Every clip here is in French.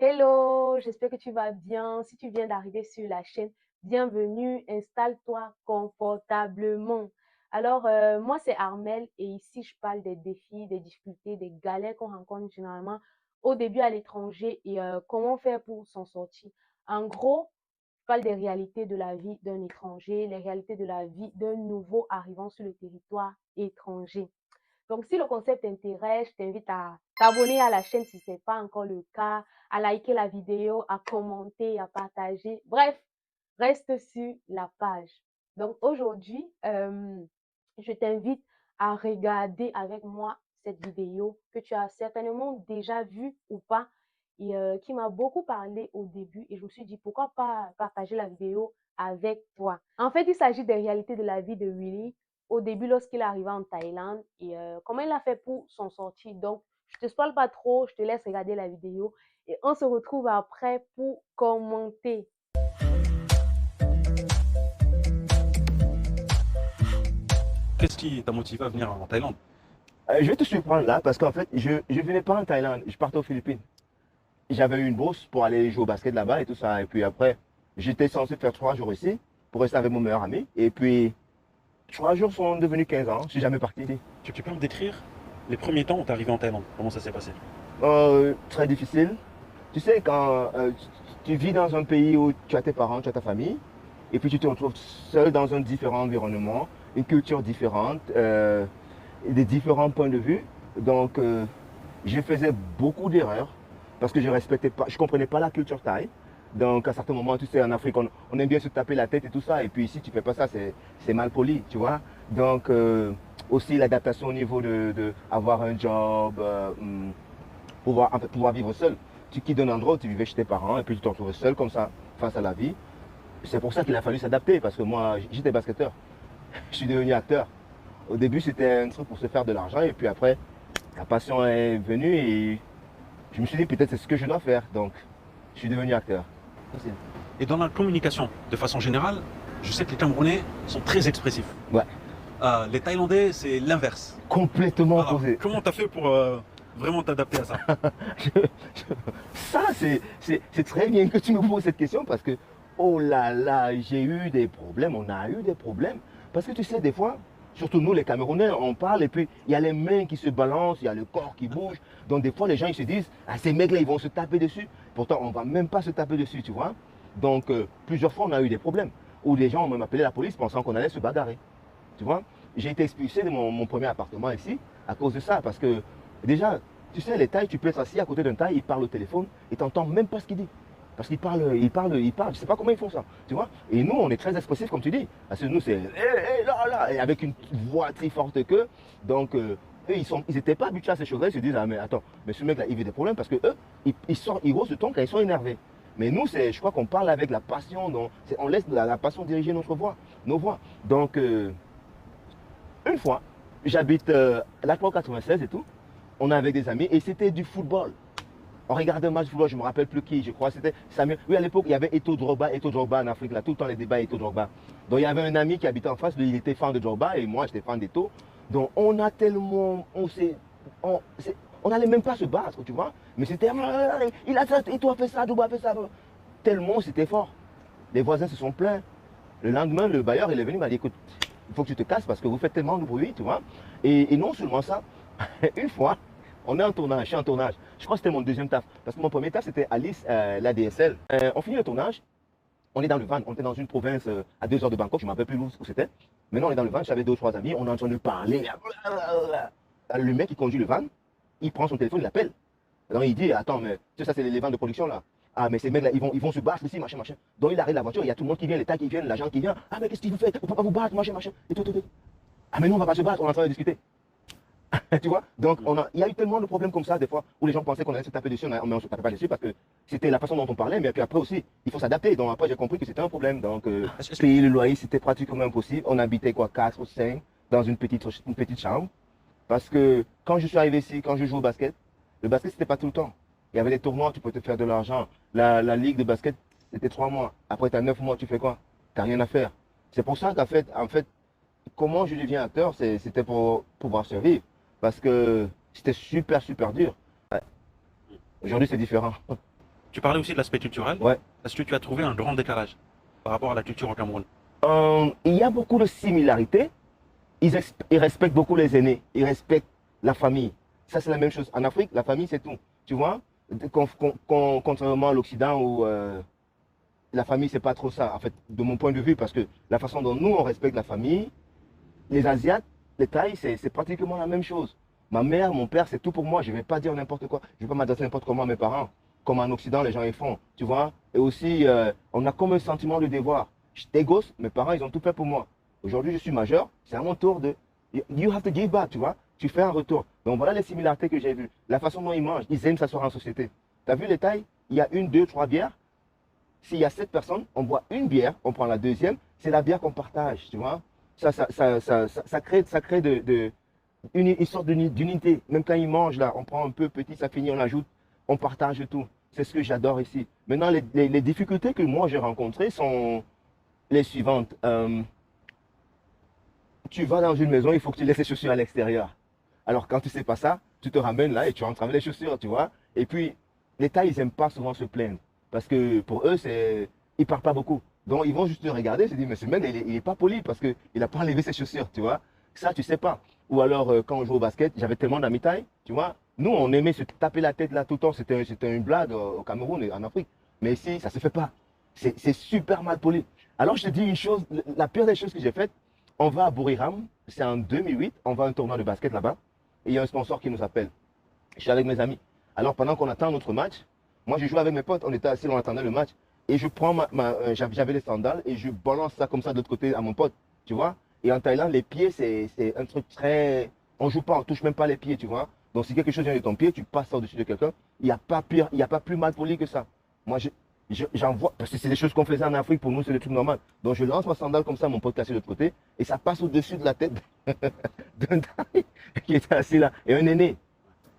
Hello, j'espère que tu vas bien. Si tu viens d'arriver sur la chaîne, bienvenue, installe-toi confortablement. Moi, c'est Armel et ici, je parle des défis, des difficultés, des galères qu'on rencontre généralement au début à l'étranger et comment faire pour s'en sortir. En gros, je parle des réalités de la vie d'un étranger, les réalités de la vie d'un nouveau arrivant sur le territoire étranger. Donc, si le concept t'intéresse, je t'invite à t'abonner à la chaîne si ce n'est pas encore le cas, à liker la vidéo, à commenter, à partager. Bref, reste sur la page. Donc, aujourd'hui, je t'invite à regarder avec moi cette vidéo que tu as certainement déjà vue ou pas et qui m'a beaucoup parlé au début. Et je me suis dit, pourquoi pas partager la vidéo avec toi. En fait, il s'agit des réalités de la vie de Willy au début lorsqu'il est arrivé en Thaïlande et comment il a fait pour s'en sortir. Donc, je te spoil pas trop, je te laisse regarder la vidéo et on se retrouve après pour commenter. Qu'est-ce qui t'a motivé à venir en Thaïlande? Je vais te surprendre là parce qu'en fait, je venais pas en Thaïlande, je partais aux Philippines. J'avais eu une bourse pour aller jouer au basket là-bas et tout ça. Et puis après, j'étais censé faire 3 jours ici pour rester avec mon meilleur ami. Et puis, 3 jours sont devenus 15 ans. Je suis jamais parti. Tu peux me décrire les premiers temps où t'es arrivé en Thaïlande? Comment ça s'est passé? Très difficile. Tu sais, quand tu vis dans un pays où tu as tes parents, tu as ta famille, et puis tu te retrouves seul dans un différent environnement, une culture différente, et des différents points de vue. Donc, je faisais beaucoup d'erreurs parce que je respectais pas, je comprenais pas la culture thaï. Donc, à certains moments, tu sais, en Afrique, on aime bien se taper la tête et tout ça. Et puis ici, tu fais pas ça, c'est mal poli, tu vois. Donc, aussi l'adaptation au niveau de avoir un job, pouvoir, en fait, pouvoir vivre seul. Tu quittes un endroit où tu vivais chez tes parents et puis tu te retrouves seul comme ça, face à la vie. C'est pour ça qu'il a fallu s'adapter parce que moi, j'étais basketteur. Je suis devenu acteur. Au début, c'était un truc pour se faire de l'argent et puis après, la passion est venue et je me suis dit peut-être c'est ce que je dois faire. Donc, je suis devenu acteur. Merci. Et dans la communication, de façon générale, je sais que les Camerounais sont très expressifs. Ouais, Les Thaïlandais, c'est l'inverse. complètement Alors, opposé. comment t'as fait pour vraiment t'adapter à ça? Ça, c'est très bien que tu me poses cette question parce que, oh là là, j'ai eu des problèmes, on a eu des problèmes. Parce que tu sais, des fois, surtout nous les Camerounais, on parle et puis il y a les mains qui se balancent, il y a le corps qui bouge. Donc des fois, les gens ils se disent, ah ces mecs-là, ils vont se taper dessus. Pourtant, on ne va même pas se taper dessus, tu vois. Donc plusieurs fois, on a eu des problèmes. Où les gens ont même appelé la police pensant qu'on allait se bagarrer. Tu vois, j'ai été expulsé de mon premier appartement ici à cause de ça. Parce que déjà, tu sais, les Thaïs, tu peux être assis à côté d'un Thaï, il parle au téléphone et tu n'entends même pas ce qu'il dit. Parce qu'il parle, il parle, il parle. Je ne sais pas comment ils font ça. Tu vois. Et nous, on est très expressifs, comme tu dis. Parce que nous, c'est là, là, et avec une voix très forte que. Donc, eux, ils n'étaient pas habitués à ces choses-là. Ils se disent, ah, mais attends, mais ce mec-là, il vit des problèmes parce que eux, ils haussent le ton quand ils sont énervés. Mais nous, je crois qu'on parle avec la passion. Donc, on laisse la passion diriger notre voix, nos voix. Donc, une fois, j'habite la 96 et tout. On est avec des amis et c'était du football. On regardait un match de football, je ne me rappelle plus qui, je crois, c'était Samuel. Oui, à l'époque, il y avait Eto'o Drogba en Afrique, là, tout le temps les débats Eto'o Drogba. Donc il y avait un ami qui habitait en face, lui, il était fan de Drogba et moi, j'étais fan d'Eto'o. Donc on a tellement, on n'allait même pas se battre, tu vois. Mais c'était, il a ça, Eto'o a fait ça, Drogba a fait ça. Tellement c'était fort. Les voisins se sont plaints. Le lendemain, le bailleur, il est venu, il m'a dit, écoute, il faut que tu te casses parce que vous faites tellement de bruit, tu vois. Et non seulement ça, une fois, on est en tournage, je suis en tournage. Je crois que c'était mon deuxième taf. Parce que mon premier taf, c'était Alice, la DSL. On finit le tournage, on est dans le van, on était dans une province à 2 heures de Bangkok, je ne me rappelle plus où c'était. Maintenant, on est dans le van, j'avais 2 ou 3 amis, on est en train de parler. Le mec qui conduit le van, il prend son téléphone, il appelle. Donc il dit, attends, mais tu sais, ça c'est les vans de production là. Ah, mais ces mecs-là, ils vont se battre ici, machin, machin. Donc il arrête la voiture, il y a tout le monde qui vient, les tailles qui viennent, l'agent qui vient. Ah, mais qu'est-ce qu'il vous fait? Vous ne pouvez pas vous battre, machin, machin. Et tout, tout, tout. Ah, mais nous, on ne va pas se battre, on est en train de discuter. Tu vois. Donc il y a eu tellement de problèmes comme ça des fois où les gens pensaient qu'on allait se taper dessus, mais on ne se tapait pas dessus parce que c'était la façon dont on parlait, mais puis après aussi il faut s'adapter. Donc après j'ai compris que c'était un problème. Donc payer le loyer c'était pratiquement impossible. On habitait quoi 4 ou 5 dans une petite chambre parce que quand je suis arrivé ici, quand je joue au basket, le basket c'était pas tout le temps. Il y avait des tournois, tu peux te faire de l'argent. La ligue de basket c'était 3 mois. Après tu as 9 mois, tu fais quoi? Tu n'as rien à faire. C'est pour ça qu'en fait, comment je deviens acteur, c'était pour pouvoir survivre. Parce que c'était super, super dur. Ouais. Aujourd'hui, c'est différent. Tu parlais aussi de l'aspect culturel. Ouais. Est-ce que tu as trouvé un grand décalage par rapport à la culture au Cameroun? Il y a beaucoup de similarités. Ils respectent beaucoup les aînés. Ils respectent la famille. Ça, c'est la même chose. En Afrique, la famille, c'est tout. Tu vois, contrairement à l'Occident où la famille, c'est pas trop ça. En fait, de mon point de vue, parce que la façon dont nous, on respecte la famille, les Asiates, les Thaïs, c'est pratiquement la même chose. Ma mère, mon père, c'est tout pour moi. Je ne vais pas dire n'importe quoi. Je ne vais pas m'adresser n'importe comment à mes parents. Comme en Occident, les gens y font. Tu vois. Et aussi, on a comme un sentiment de devoir. J'étais gosse, mes parents, ils ont tout fait pour moi. Aujourd'hui, je suis majeur. C'est à mon tour de. You have to give back, tu vois. Tu fais un retour. Donc voilà les similarités que j'ai vues. La façon dont ils mangent, ils aiment s'asseoir en société. Tu as vu les Thaïs? Il y a une, deux, trois bières. S'il y a 7 personnes, on boit une bière, on prend la deuxième. C'est la bière qu'on partage, tu vois. Ça crée une sorte d'unité. Même quand ils mangent, là, on prend un peu petit, ça finit, on ajoute, on partage tout. C'est ce que j'adore ici. Maintenant, les difficultés que moi j'ai rencontrées sont les suivantes. Tu vas dans une maison, il faut que tu laisses les chaussures à l'extérieur. Alors, quand tu ne sais pas ça, tu te ramènes là et tu rentres avec les chaussures, tu vois. Et puis, les Thaïs, ils n'aiment pas souvent se plaindre. Parce que pour eux, ils ne parlent pas beaucoup. Donc, ils vont juste te regarder et se dire, mais ce mec, il n'est pas poli parce qu'il n'a pas enlevé ses chaussures, tu vois. Ça, tu ne sais pas. Ou alors, quand on joue au basket, j'avais tellement d'amis Thaïs, tu vois. Nous, on aimait se taper la tête là tout le temps. C'était une blague au Cameroun et en Afrique. Mais ici, ça ne se fait pas. C'est super mal poli. Alors, je te dis une chose, la pire des choses que j'ai faites, on va à Buriram, c'est en 2008, on va à un tournoi de basket là-bas, et il y a un sponsor qui nous appelle. Je suis avec mes amis. Alors, pendant qu'on attend notre match, moi, je joue avec mes potes, on était assis, on attendait le match, et je prends j'avais les sandales, et je balance ça comme ça de l'autre côté à mon pote, tu vois. Et en Thaïlande, les pieds, c'est un truc très. On joue pas, on touche même pas les pieds, tu vois. Donc, si quelque chose vient de ton pied, tu passes ça au-dessus de quelqu'un, il n'y a pas pire, il n'y a pas plus mal poli que ça. Moi, j'en vois, parce que c'est des choses qu'on faisait en Afrique, pour nous, c'est des trucs normaux. Donc, je lance ma sandale comme ça, mon pote cassé de l'autre côté, et ça passe au-dessus de la tête d'un Thaï qui était assis là, et un aîné.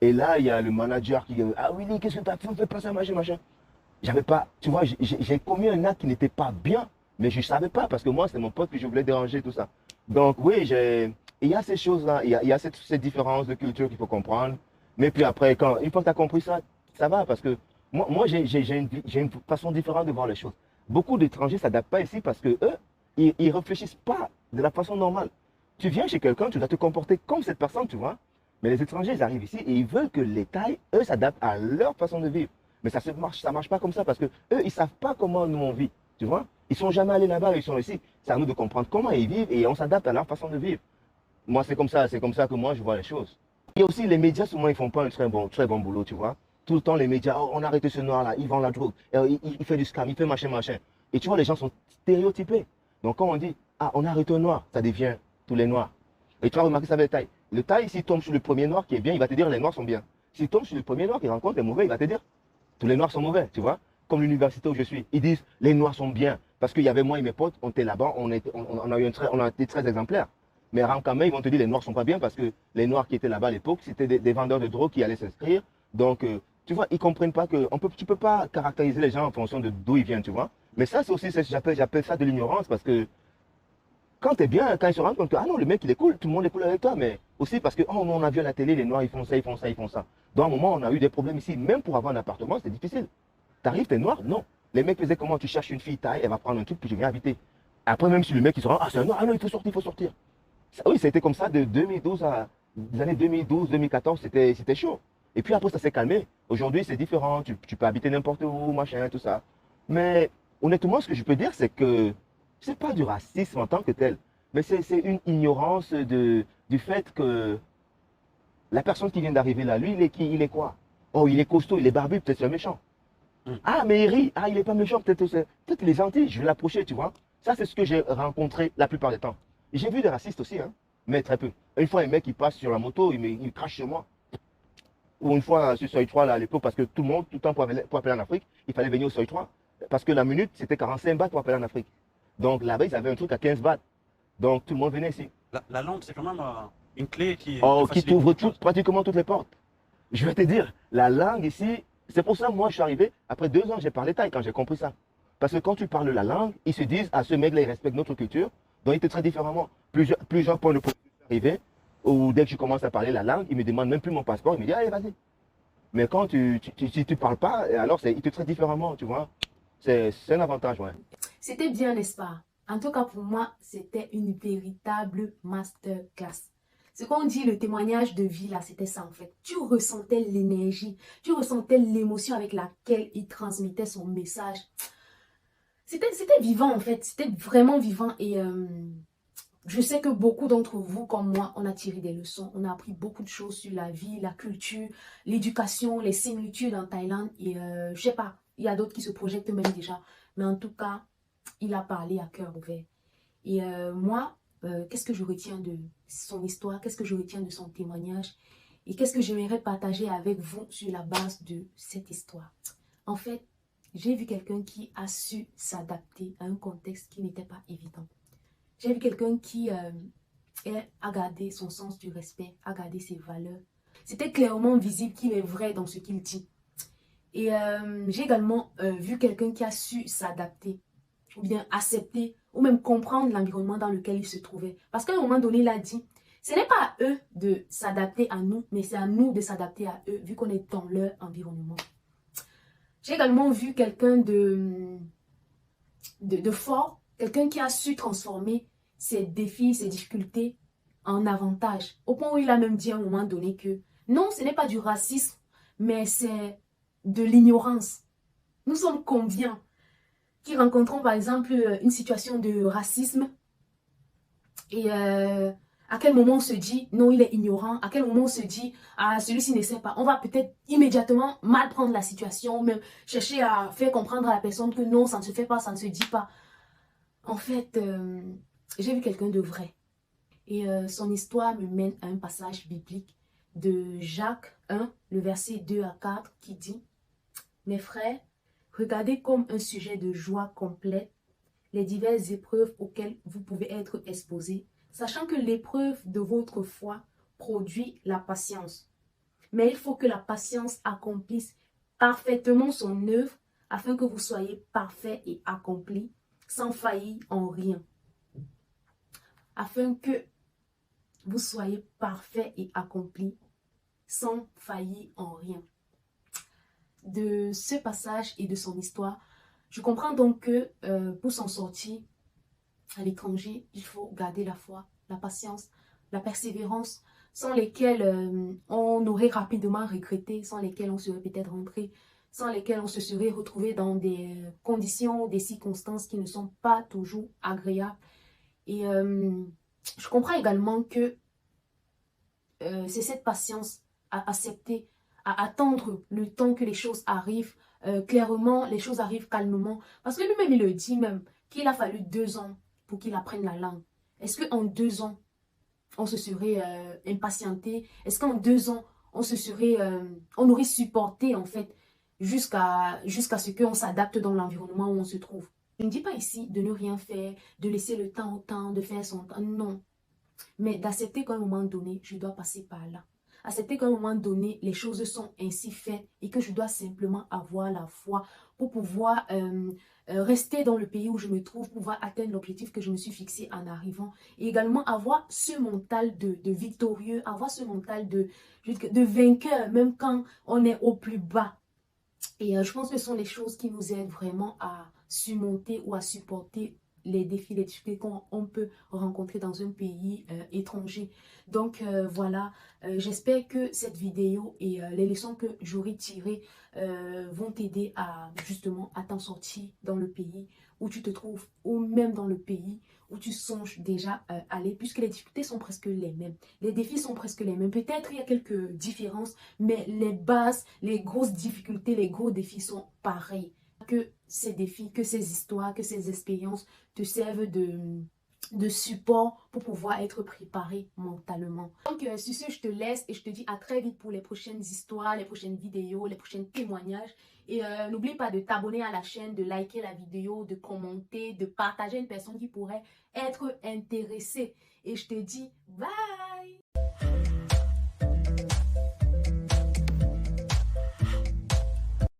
Et là, il y a le manager qui dit, ah Willy, qu'est-ce que tu as fait? On fait pas ça, machin, machin. J'avais pas, tu vois, j'ai commis un acte qui n'était pas bien, mais je ne savais pas, parce que moi, c'est mon pote que je voulais déranger, tout ça. Donc, oui, il y a ces choses-là, il y a ces différences de culture qu'il faut comprendre. Mais puis après, une fois que tu as compris ça, ça va, parce que moi j'ai une façon différente de voir les choses. Beaucoup d'étrangers ne s'adaptent pas ici parce que eux, ils ne réfléchissent pas de la façon normale. Tu viens chez quelqu'un, tu dois te comporter comme cette personne, tu vois. Mais les étrangers, ils arrivent ici et ils veulent que les Thaïs, eux, s'adaptent à leur façon de vivre. Mais ça marche pas comme ça parce que eux, ils ne savent pas comment nous on vit, tu vois. Ils ne sont jamais allés là-bas, ils sont ici. C'est à nous de comprendre comment ils vivent et on s'adapte à leur façon de vivre. Moi, c'est comme ça que moi, je vois les choses. Et aussi, les médias, souvent, ils ne font pas un très bon boulot, tu vois. Tout le temps, les médias, oh, on a arrêté ce noir-là, il vend la drogue, il fait du scam, il fait machin, machin. Et tu vois, les gens sont stéréotypés. Donc, quand on dit, ah, on a arrêté un noir, ça devient tous les noirs. Et tu vas remarquer ça avec le Thaï. Le Thaï, s'il tombe sur le premier noir qui est bien, il va te dire les noirs sont bien. S'il tombe sur le premier noir qui rencontre les mauvais, il va te dire tous les noirs sont mauvais, tu vois. Comme l'université où je suis, ils disent les noirs sont bien. Parce qu'il y avait moi et mes potes, on était là-bas, on a été très exemplaires. Mais Rankamé, ils vont te dire les noirs sont pas bien parce que les noirs qui étaient là-bas à l'époque, c'était des vendeurs de drogue qui allaient s'inscrire. Donc, tu vois, ils ne comprennent pas que tu ne peux pas caractériser les gens en fonction de d'où ils viennent, tu vois. Mais ça, c'est aussi, j'appelle ça de l'ignorance parce que quand tu es bien, quand ils se rendent compte que, ah non, le mec, il est cool, tout le monde est cool avec toi, mais aussi parce que, oh, on a vu à la télé, les noirs, ils font ça, ils font ça, ils font ça. Dans un moment, on a eu des problèmes ici. Même pour avoir un appartement, c'est difficile. T'arrives, t'es noir? Non. Les mecs faisaient comment? Tu cherches une fille taille, elle va prendre un truc, puis je viens habiter. Après, même si le mec, il se rend, ah, c'est un noir, ah non, il faut sortir, il faut sortir. Ça, oui, ça a été comme ça de 2012 à des années 2012, 2014, c'était chaud. Et puis après, ça s'est calmé. Aujourd'hui, c'est différent. Tu peux habiter n'importe où, machin, tout ça. Mais honnêtement, ce que je peux dire, c'est que c'est pas du racisme en tant que tel, mais c'est une ignorance du fait que la personne qui vient d'arriver là, lui, il est qui? Il est quoi? Oh, il est costaud, il est barbu, peut-être c'est un méchant. Ah, mais il rit. Ah, il n'est pas méchant, peut-être il est gentil, je vais l'approcher, tu vois. Ça, c'est ce que j'ai rencontré la plupart du temps. J'ai vu des racistes aussi, hein, mais très peu. Une fois, un mec, il passe sur la moto, il crache sur moi. Ou une fois, sur Seuil 3, là, à l'époque, parce que tout le temps, pour appeler en Afrique, il fallait venir au Seuil 3. Parce que la minute, c'était 45 bahts pour appeler en Afrique. Donc là-bas, ils avaient un truc à 15 bahts. Donc tout le monde venait ici. La langue, c'est quand même une clé qui t'ouvre pratiquement toutes les portes. Je vais te dire, la langue ici, c'est pour ça que moi, je suis arrivé, après 2 ans, j'ai parlé thaï quand j'ai compris ça. Parce que quand tu parles la langue, ils se disent, ah, ce mec-là, il respecte notre culture, donc il te traite différemment. Plusieurs points de problème arrivés, où dès que je commence à parler la langue, il me demande même plus mon passeport, il me dit, allez, vas-y. Mais quand si tu parles pas, alors il te traite différemment, tu vois. C'est un avantage, ouais. C'était bien, n'est-ce pas? En tout cas, pour moi, c'était une véritable masterclass. Ce qu'on dit, le témoignage de vie, là, c'était ça, en fait. Tu ressentais l'énergie, tu ressentais l'émotion avec laquelle il transmettait son message. C'était vivant, en fait. C'était vraiment vivant. Et je sais que beaucoup d'entre vous, comme moi, on a tiré des leçons. On a appris beaucoup de choses sur la vie, la culture, l'éducation, les similitudes en Thaïlande. Et je sais pas, il y a d'autres qui se projettent même déjà. Mais en tout cas, il a parlé à cœur ouvert. Et moi, qu'est-ce que je retiens de son histoire? Qu'est-ce que je retiens de son témoignage? Et qu'est-ce que j'aimerais partager avec vous sur la base de cette histoire? En fait, j'ai vu quelqu'un qui a su s'adapter à un contexte qui n'était pas évident. J'ai vu quelqu'un qui a gardé son sens du respect, a gardé ses valeurs. C'était clairement visible qu'il est vrai dans ce qu'il dit. Et j'ai également vu quelqu'un qui a su s'adapter, ou bien accepter, ou même comprendre l'environnement dans lequel il se trouvait. Parce qu'à un moment donné, il a dit, ce n'est pas à eux de s'adapter à nous, mais c'est à nous de s'adapter à eux, vu qu'on est dans leur environnement. J'ai également vu quelqu'un de fort, quelqu'un qui a su transformer ses défis, ses difficultés en avantages. Au point où il a même dit à un moment donné que non, ce n'est pas du racisme, mais c'est de l'ignorance. Nous sommes combien qui rencontrons par exemple une situation de racisme et à quel moment on se dit non, il est ignorant, à quel moment on se dit ah, celui-ci ne sait pas. On va peut-être immédiatement mal prendre la situation, même chercher à faire comprendre à la personne que non, ça ne se fait pas, ça ne se dit pas. En fait, j'ai vu quelqu'un de vrai. Et son histoire me mène à un passage biblique de Jacques 1, le verset 2 à 4, qui dit « Mes frères, regardez comme un sujet de joie complète les diverses épreuves auxquelles vous pouvez être exposés, sachant que l'épreuve de votre foi produit la patience. Mais il faut que la patience accomplisse parfaitement son œuvre afin que vous soyez parfaits et accomplis, sans faillir en rien. » Afin que vous soyez parfaits et accomplis, sans faillir en rien. De ce passage et de son histoire, je comprends donc que pour s'en sortir à l'étranger, il faut garder la foi, la patience, la persévérance, sans lesquelles on aurait rapidement regretté, sans lesquelles on serait peut-être rentré, sans lesquelles on se serait retrouvé dans des conditions, des circonstances qui ne sont pas toujours agréables. Et je comprends également que c'est cette patience à accepter, à attendre le temps que les choses arrivent clairement, les choses arrivent calmement. Parce que lui-même, il le dit même, qu'il a fallu 2 ans pour qu'il apprenne la langue. Est-ce qu'en 2 ans, on se serait impatienté? Est-ce qu'en 2 ans, on aurait supporté en fait jusqu'à ce qu'on s'adapte dans l'environnement où on se trouve? Je ne dis pas ici de ne rien faire, de laisser le temps au temps, de faire son temps, non. Mais d'accepter qu'à un moment donné, je dois passer par là. Accepter qu'à un moment donné, les choses sont ainsi faites et que je dois simplement avoir la foi pour pouvoir rester dans le pays où je me trouve, pouvoir atteindre l'objectif que je me suis fixé en arrivant. Et également avoir ce mental de victorieux, avoir ce mental de vainqueur, même quand on est au plus bas. Et je pense que ce sont les choses qui nous aident vraiment à surmonter ou à supporter les défis, les difficultés qu'on peut rencontrer dans un pays étranger. Donc voilà, j'espère que cette vidéo et les leçons que j'aurai tirées vont t'aider à justement à t'en sortir dans le pays où tu te trouves ou même dans le pays où tu songes déjà aller, puisque les difficultés sont presque les mêmes. Les défis sont presque les mêmes. Peut-être il y a quelques différences, mais les bases, les grosses difficultés, les gros défis sont pareils. Que ces défis, que ces histoires, que ces expériences te servent de support pour pouvoir être préparé mentalement. Donc sur ce, je te laisse et je te dis à très vite pour les prochaines histoires, les prochaines vidéos, les prochains témoignages. Et n'oublie pas de t'abonner à la chaîne, de liker la vidéo, de commenter, de partager à une personne qui pourrait être intéressée. Et je te dis bye!